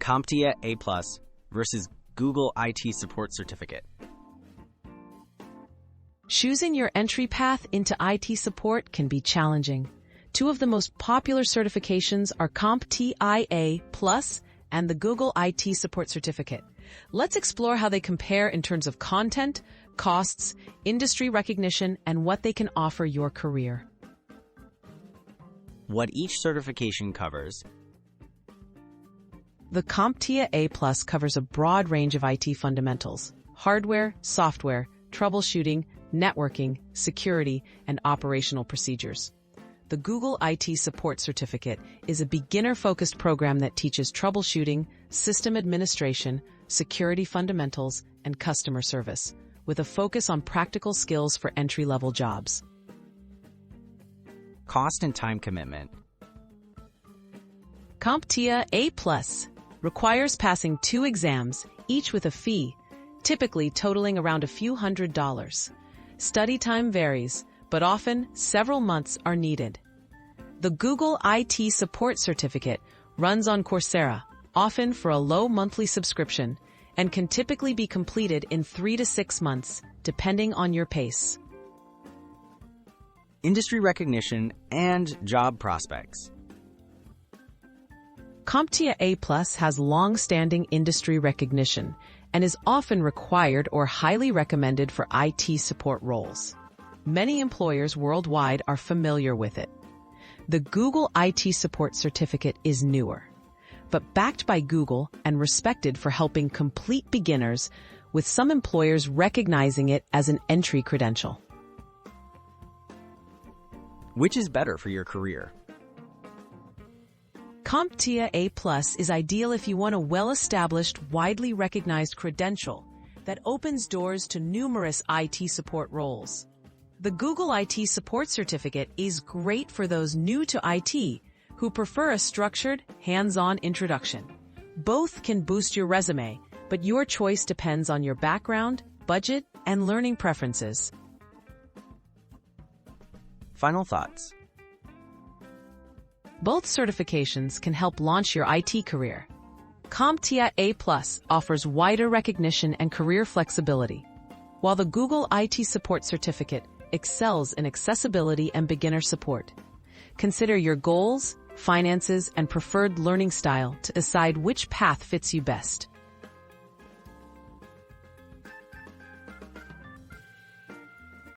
CompTIA A+ versus Google IT Support Certificate. Choosing your entry path into IT support can be challenging. Two of the most popular certifications are CompTIA A+ and the Google IT Support Certificate. Let's explore how they compare in terms of content, costs, industry recognition, and what they can offer your career. What each certification covers. The CompTIA A+ covers a broad range of IT fundamentals: hardware, software, troubleshooting, networking, security, and operational procedures. The Google IT Support Certificate is a beginner-focused program that teaches troubleshooting, system administration, security fundamentals, and customer service, with a focus on practical skills for entry-level jobs. Cost and time commitment. CompTIA A+ requires passing 2 exams, each with a fee, typically totaling around a few $100s. Study time varies, but often several months are needed. The Google IT Support Certificate runs on Coursera, often for a low monthly subscription, and can typically be completed in 3 to 6 months, depending on your pace. Industry recognition and job prospects. CompTIA A+ has long-standing industry recognition and is often required or highly recommended for IT support roles. Many employers worldwide are familiar with it. The Google IT Support Certificate is newer, but backed by Google and respected for helping complete beginners, with some employers recognizing it as an entry credential. Which is better for your career? CompTIA A+ is ideal if you want a well-established, widely recognized credential that opens doors to numerous IT support roles. The Google IT Support Certificate is great for those new to IT who prefer a structured, hands-on introduction. Both can boost your resume, but your choice depends on your background, budget, and learning preferences. Final thoughts. Both certifications can help launch your IT career. CompTIA A+ offers wider recognition and career flexibility, while the Google IT Support Certificate excels in accessibility and beginner support. Consider your goals, finances, and preferred learning style to decide which path fits you best.